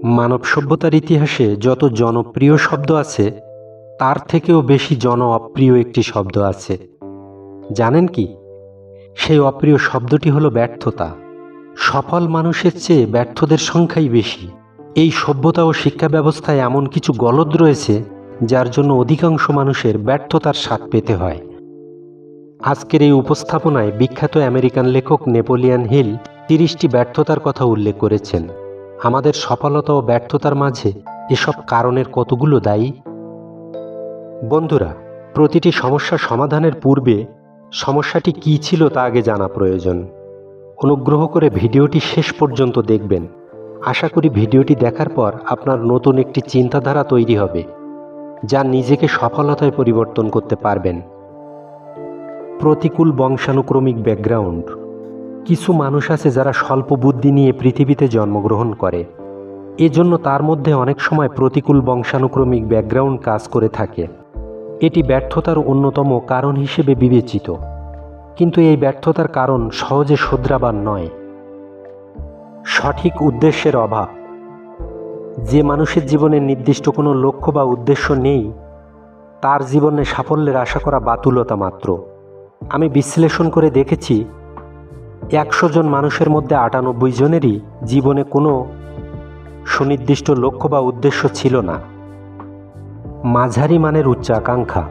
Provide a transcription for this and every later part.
মানব সভ্যতার ইতিহাসে যত জনপ্রিয় শব্দ আছে তার থেকেও বেশি অপ্রিয় একটি শব্দ আছে। জানেন কি? সেই অপ্রিয় শব্দটি হলো ব্যর্থতা। সফল মানুষের চেয়ে ব্যর্থদের সংখ্যাই বেশি। এই সভ্যতা ও শিক্ষা ব্যবস্থায় এমন কিছু গলদ রয়েছে যার জন্য অধিকাংশ মানুষের ব্যর্থতার স্বাদ পেতে হয়। আজকের এই উপস্থাপনায় বিখ্যাত আমেরিকান লেখক নেপোলিয়ান হিল 30টি ব্যর্থতার কথা উল্লেখ করেছেন। আমাদের সফলতা ও ব্যর্থতার মাঝে এসব কারণের কতগুলো দায়ী। বন্ধুরা, প্রতিটি সমস্যা সমাধানের পূর্বে সমস্যাটি কী ছিল তা আগে জানা প্রয়োজন। অনুগ্রহ করে ভিডিওটি শেষ পর্যন্ত দেখবেন। আশা করি ভিডিওটি দেখার পর আপনার নতুন একটি চিন্তাধারা তৈরি হবে, যা নিজেকে সফলতায় পরিবর্তন করতে পারবেন। প্রতিকূল বংশানুক্রমিক ব্যাকগ্রাউন্ড। কিছু মানুষ আছে যারা স্বল্প বুদ্ধি নিয়ে পৃথিবীতে জন্মগ্রহণ করে। এজন্য তার মধ্যে অনেক সময় প্রতিকূল বংশানুক্রমিক ব্যাকগ্রাউন্ড কাজ করে থাকে। এটি ব্যর্থতার অন্যতম কারণ হিসেবে বিবেচিত, কিন্তু এই ব্যর্থতার কারণ সহজে শোধরাবার নয়। সঠিক উদ্দেশ্যের অভাব। যে মানুষের জীবনে নির্দিষ্ট কোনো লক্ষ্য বা উদ্দেশ্য নেই, তার জীবনে সাফল্যের আশা করা বাতুলতা মাত্র। আমি বিশ্লেষণ করে দেখেছি, 100 জন মানুষের মধ্যে 98 জনেরই জীবনে কোনো সুনির্দিষ্ট লক্ষ্য বা উদ্দেশ্য ছিল না। মাঝারি মানের উচ্চাকাঙ্ক্ষা।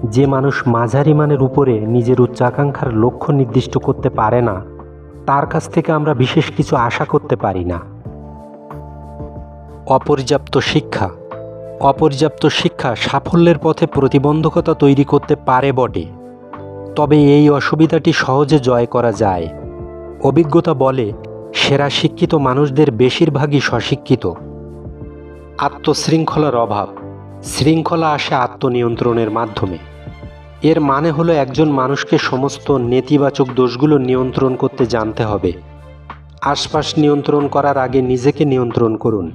যে মানুষ মাঝারি মানের উপরে নিজের উচ্চাকাঙ্ক্ষার লক্ষ্য নির্দিষ্ট করতে পারে না, তার কাছ থেকে আমরা বিশেষ কিছু আশা করতে পারি না। অপর্যাপ্ত শিক্ষা। অপর্যাপ্ত শিক্ষা সাফল্যের পথে প্রতিবন্ধকতা তৈরি করতে পারে বটে, তবে এই অসুবিধাটি সহজে জয় করা যায়। অভিজ্ঞতা বলে, সেরা শিক্ষিত মানুষদের বেশিরভাগই স্বশিক্ষিত। আত্মশৃঙ্খলার অভাব। শৃঙ্খলা আসে আত্মনিয়ন্ত্রণের মাধ্যমে। এর মানে হলো একজন মানুষকে সমস্ত নেতিবাচক দোষগুলো নিয়ন্ত্রণ করতে জানতে হবে। আশপাশ নিয়ন্ত্রণ করার আগে নিজেকে নিয়ন্ত্রণ করুন।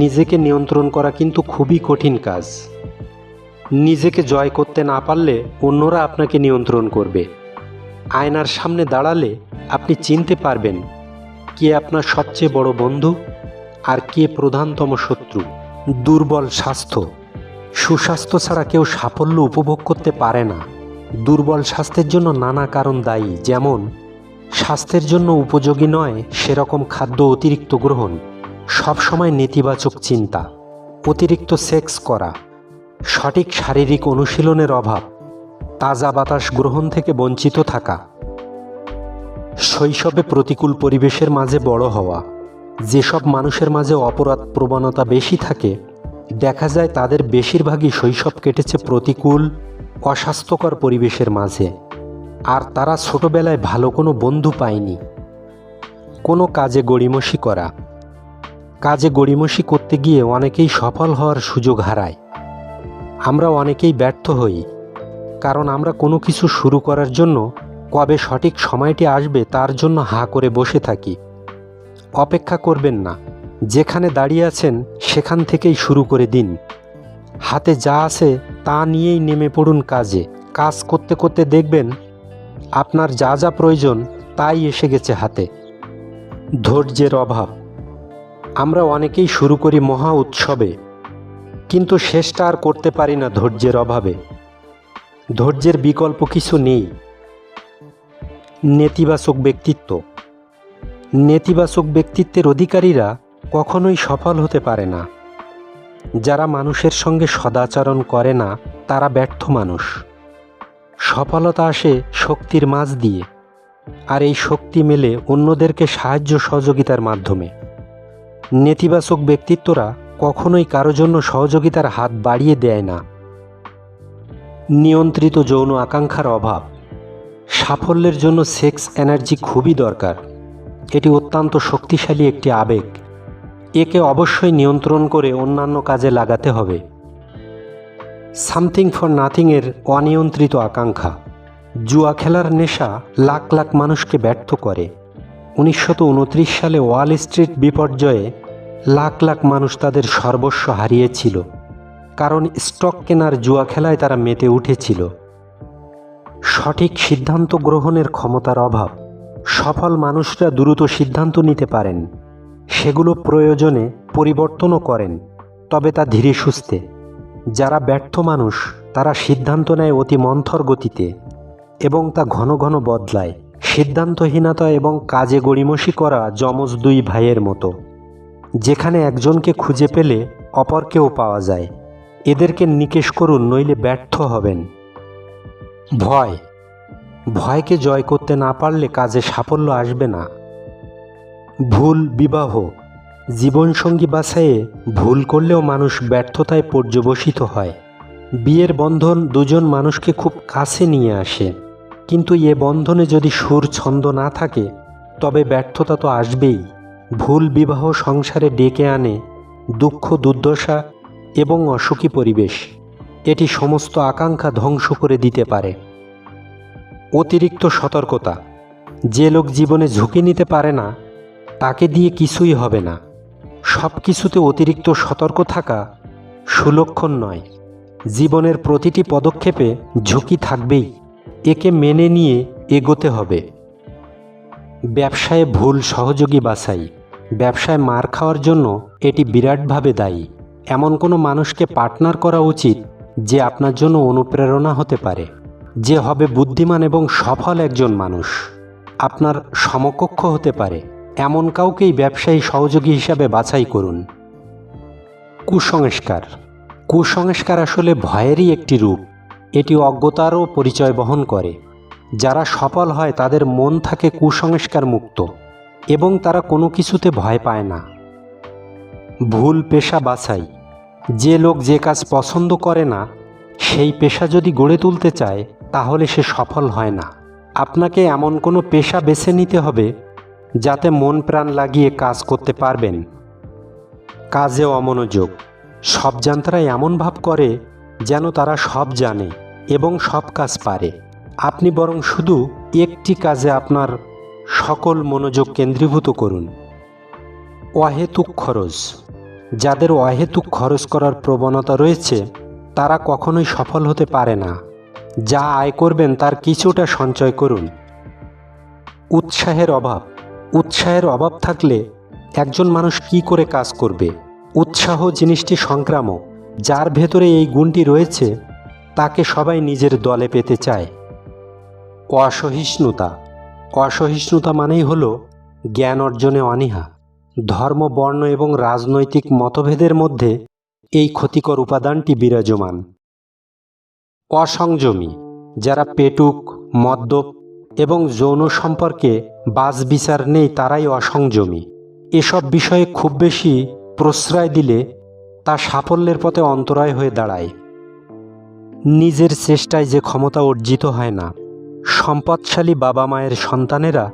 নিজেকে নিয়ন্ত্রণ করা কিন্তু খুবই কঠিন কাজ। নিজেকে জয় করতে না পারলে অন্যরা আপনাকে নিয়ন্ত্রণ করবে। আয়নার সামনে দাঁড়ালে আপনি চিনতে পারবেন কে আপনার সবচেয়ে বড় বন্ধু আর কে প্রধানতম শত্রু। দুর্বল স্বাস্থ্য। সুস্বাস্থ্য ছাড়া কেউ সাফল্য উপভোগ করতে পারে না। দুর্বল স্বাস্থ্যের জন্য নানা কারণ দায়ী, যেমন স্বাস্থ্যের জন্য উপযোগী নয় সেরকম খাদ্য অতিরিক্ত গ্রহণ, সবসময় নেতিবাচক চিন্তা, অতিরিক্ত সেক্স করা, সঠিক শারীরিক অনুশীলনের অভাব, তাজা বাতাস গ্রহণ থেকে বঞ্চিত থাকা, শৈশবে প্রতিকূল পরিবেশের মাঝে বড় হওয়া। যেসব মানুষের মাঝে অপরাধ প্রবণতা বেশি থাকে, দেখা যায় তাদের বেশিরভাগই শৈশব কেটেছে প্রতিকূল, অস্বাস্থ্যকর পরিবেশের মাঝে, আর তারা ছোটবেলায় ভালো কোনো বন্ধু পায়নি। কোনো কাজে গড়িমসি করা। কাজে গড়িমসি করতে গিয়ে অনেকেই সফল হওয়ার সুযোগ হারায়। আমরা অনেকেই ব্যর্থ হই, কারণ আমরা কোনো কিছু শুরু করার জন্য কবে সঠিক সময়টি আসবে তার জন্য হাঁ করে বসে থাকি। অপেক্ষা করবেন না, যেখানে দাঁড়িয়ে আছেন সেখান থেকেই শুরু করে দিন। হাতে যা আছে তা নিয়েই নেমে পড়ুন কাজে। কাজ করতে করতে দেখবেন আপনার যা যা প্রয়োজন তাই এসে গেছে হাতে। ধৈর্যের অভাব। আমরা অনেকেই শুরু করি মহা উৎসবে, কিন্তু শেষটা আর করতে পারি না ধৈর্যের অভাবে। ধৈর্যের বিকল্প কিছু নেই। নেতিবাচক ব্যক্তিত্ব। নেতিবাচক ব্যক্তিত্বের অধিকারীরা কখনোই সফল হতে পারে না। যারা মানুষের সঙ্গে সদাচরণ করে না তারা ব্যর্থ মানুষ। সফলতা আসে শক্তির মাঝ দিয়ে, আর এই শক্তি মেলে অন্যদেরকে সাহায্য সহযোগিতার মাধ্যমে। নেতিবাচক ব্যক্তিত্বরা কখনোই কারো জন্য সহযোগিতার হাত বাড়িয়ে দেয় না। নিয়ন্ত্রিত যৌন আকাঙ্ক্ষার অভাব। সাফল্যের জন্য সেক্স এনার্জি খুবই দরকার। এটি অত্যন্ত শক্তিশালী একটি আবেগ। একে অবশ্যই নিয়ন্ত্রণ করে অন্যান্য কাজে লাগাতে হবে। সামথিং ফর নাথিংয়ের অনিয়ন্ত্রিত আকাঙ্ক্ষা। জুয়া খেলার নেশা লাখ লাখ মানুষকে ব্যর্থ করে। 1929 সালে ওয়াল স্ট্রিট বিপর্যয়ে লাখ লাখ মানুষ তাদের সর্বস্ব হারিয়েছিল, কারণ স্টক কেনার জুয়া খেলায় তারা মেতে উঠেছিল। সঠিক সিদ্ধান্ত গ্রহণের ক্ষমতার অভাব। সফল মানুষরা দ্রুত সিদ্ধান্ত নিতে পারেন, সেগুলো প্রয়োজনে পরিবর্তনও করেন, তবে তা ধীরে সুস্থে। যারা ব্যর্থ মানুষ তারা সিদ্ধান্ত নেয় অতি মন্থর গতিতে এবং তা ঘন ঘন বদলায়। সিদ্ধান্তহীনতা এবং কাজে গড়িমসি করা যমজ দুই ভাইয়ের মতো, যেখানে একজনকে খুঁজে পেলে অপরকেও পাওয়া যায়। এদেরকে নিকেশ করুন, নইলে ব্যর্থ হবেন। ভয়, ভয়কে জয় করতে না পারলে কাজে সাফল্য আসবে না। ভুল বিবাহ, জীবনসঙ্গী বাছাইয়ে ভুল করলেও মানুষ ব্যর্থতায় পর্যবসিত হয়। বিয়ের বন্ধন দুজন মানুষকে খুব কাছে নিয়ে আসে, কিন্তু এ বন্ধনে যদি সুর ছন্দ না থাকে তবে ব্যর্থতা তো আসবেই। ভুল বিবাহ সংসারে ডেকে আনে দুঃখ, দুর্দশা এবং অসুখী পরিবেশ। এটি সমস্ত আকাঙ্ক্ষা ধ্বংস করে দিতে পারে। অতিরিক্ত সতর্কতা, যে লোক জীবনে ঝুঁকি নিতে পারে না তাকে দিয়ে কিছুই হবে না। সব কিছুতে অতিরিক্ত সতর্ক থাকা সুলক্ষণ নয়। জীবনের প্রতিটি পদক্ষেপে ঝুঁকি থাকবেই, একে মেনে নিয়ে এগোতে হবে। ব্যবসায় ভুল সহযোগী বাছাই, ব্যবসায় মার খাওয়ার জন্য এটি বিরাটভাবে দায়ী। এমন কোনো মানুষকে পার্টনার করা উচিত যে আপনার জন্য অনুপ্রেরণা হতে পারে, যে হবে বুদ্ধিমান এবং সফল একজন মানুষ, আপনার সমকক্ষ হতে পারে। এমন কাউকেই ব্যবসায়ী সহযোগী হিসাবে বাছাই করুন। কুসংস্কার, কুসংস্কার আসলে ভয়েরই একটি রূপ। এটি অজ্ঞতারও পরিচয় বহন করে। যারা সফল হয় তাদের মন থাকে কুসংস্কার মুক্ত এবং তারা কোনো কিছুতে ভয় পায় না। ভুল পেশা বাছাই, যে লোক যে কাজ পছন্দ করে না সেই পেশা যদি গড়ে তুলতে চায় তাহলে সে সফল হয় না। আপনাকে এমন কোনো পেশা বেছে নিতে হবে যাতে মন প্রাণ লাগিয়ে কাজ করতে পারবেন। কাজে অমনোযোগ, সব জানতারা এমন ভাব করে যেন তারা সব জানে এবং সব কাজ পারে। আপনি বরং শুধু একটি কাজে আপনার সকল মনোযোগ কেন্দ্রীভূত করুন। অহেতুক খরচ, যাদের অহেতুক খরচ করার প্রবণতা রয়েছে তারা কখনোই সফল হতে পারে না। যা আয় করবেন তার কিছুটা সঞ্চয় করুন। উৎসাহের অভাব, উৎসাহের অভাব থাকলে একজন মানুষ কি করে কাজ করবে? উৎসাহ জিনিসটি সংক্রামক। যার ভেতরে এই গুণটি রয়েছে তাকে সবাই নিজের দলে পেতে চায়। অসহিষ্ণুতা, অসহিষ্ণুতা মানেই হলো জ্ঞান অর্জনে অনীহা। ধর্ম, বর্ণ এবং রাজনৈতিক মতভেদের মধ্যে এই ক্ষতিকর উপাদানটি বিরাজমান। অসংযমী, যারা পেটুক, মদ্যপ এবং যৌন সম্পর্কে বাছবিচার নেই তারাই অসংযমী। এসব বিষয়ে খুব বেশি প্রশ্রয় দিলে তা সাফল্যের পথে অন্তরায় হয়ে দাঁড়ায়। নিজের চেষ্টায় যে ক্ষমতা অর্জিত হয় না, সম্পদশালী বাবা মায়ের সন্তানেরা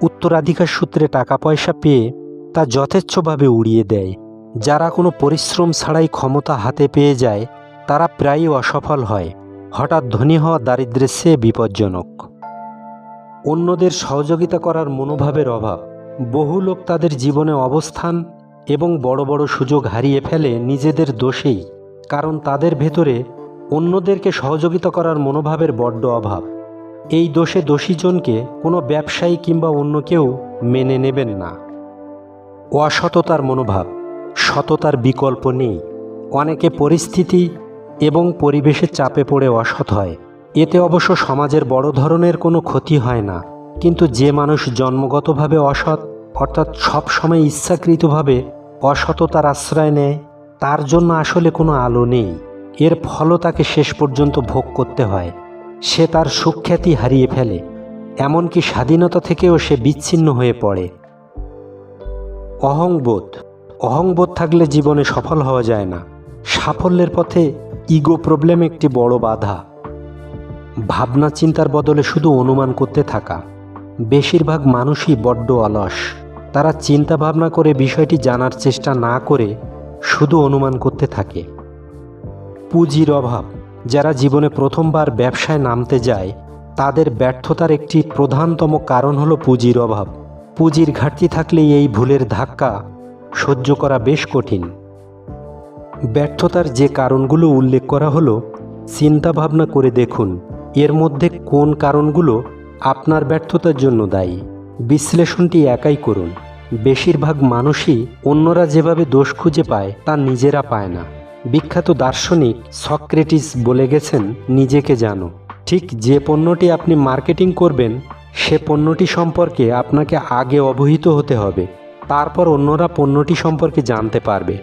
উত্তরাধিকার সূত্রে টাকা পয়সা পেয়ে তা যথেচ্ছভাবে উড়িয়ে দেয়। যারা কোনো পরিশ্রম ছাড়াই ক্ষমতা হাতে পেয়ে যায় তারা প্রায়ই অসফল হয়। হঠাৎ ধনী হওয়া দারিদ্র্যের চেয়ে বিপজ্জনক। অন্যদের সহযোগিতা করার মনোভাবের অভাব, বহু লোক তাদের জীবনে অবস্থান এবং বড় বড় সুযোগ হারিয়ে ফেলে নিজেদের দোষেই, কারণ তাদের ভেতরে অন্যদেরকে সহযোগিতা করার মনোভাবের বড্ড অভাব। এই দোষে দোষীজনকে কোনো ব্যবসায়ী কিংবা অন্য কেউ মেনে নেবেন না। অসততার মনোভাব, সততার বিকল্প নেই। অনেকে পরিস্থিতি এবং পরিবেশের চাপে পড়ে অসৎ হয়। এতে অবশ্য সমাজের বড় ধরনের কোনো ক্ষতি হয় না, কিন্তু যে মানুষ জন্মগতভাবে অসৎ, অর্থাৎ সব সময় ইচ্ছাকৃতভাবে অসততার আশ্রয় নেয়, তার জন্য আসলে কোনো আলো নেই। এর ফলও তাকে শেষ পর্যন্ত ভোগ করতে হয়। সে তার সুখ্যাতি হারিয়ে ফেলে, এমনকি স্বাধীনতা থেকেও সে বিচ্ছিন্ন হয়ে পড়ে। অহংবোধ, অহংবোধ থাকলে জীবনে সফল হওয়া যায় না। সাফল্যের পথে ইগো প্রবলেম একটি বড় বাধা। ভাবনা চিন্তার বদলে শুধু অনুমান করতে থাকা, বেশিরভাগ মানুষই বড্ড অলস। তারা চিন্তা ভাবনা করে বিষয়টি জানার চেষ্টা না করে শুধু অনুমান করতে থাকে। পুঁজির অভাব, যারা জীবনে প্রথমবার ব্যবসায় নামতে যায় তাদের ব্যর্থতার একটি প্রধানতম কারণ হলো পুঁজির অভাব। পুঁজির ঘাটতি থাকলে এই ভুলের ধাক্কা সহ্য করা বেশ কঠিন। ব্যর্থতার যে কারণগুলো উল্লেখ করা হলো, চিন্তা ভাবনা করে দেখুন এর মধ্যে কোন কারণগুলো আপনার ব্যর্থতার জন্য দায়ী। বিশ্লেষণটি একাই করুন। বেশিরভাগ মানুষই অন্যরা যেভাবে দোষ খুঁজে পায় তা নিজেরা পায় না। বিখ্যাত দার্শনিক সক্রেটিস বলে গেছেন, নিজেকে জানো। ঠিক যে পণ্যটি আপনি মার্কেটিং করবেন সে পণ্যটি সম্পর্কে আপনাকে আগে অবহিত হতে হবে, তারপর অন্যরা পণ্যটি সম্পর্কে জানতে পারবে।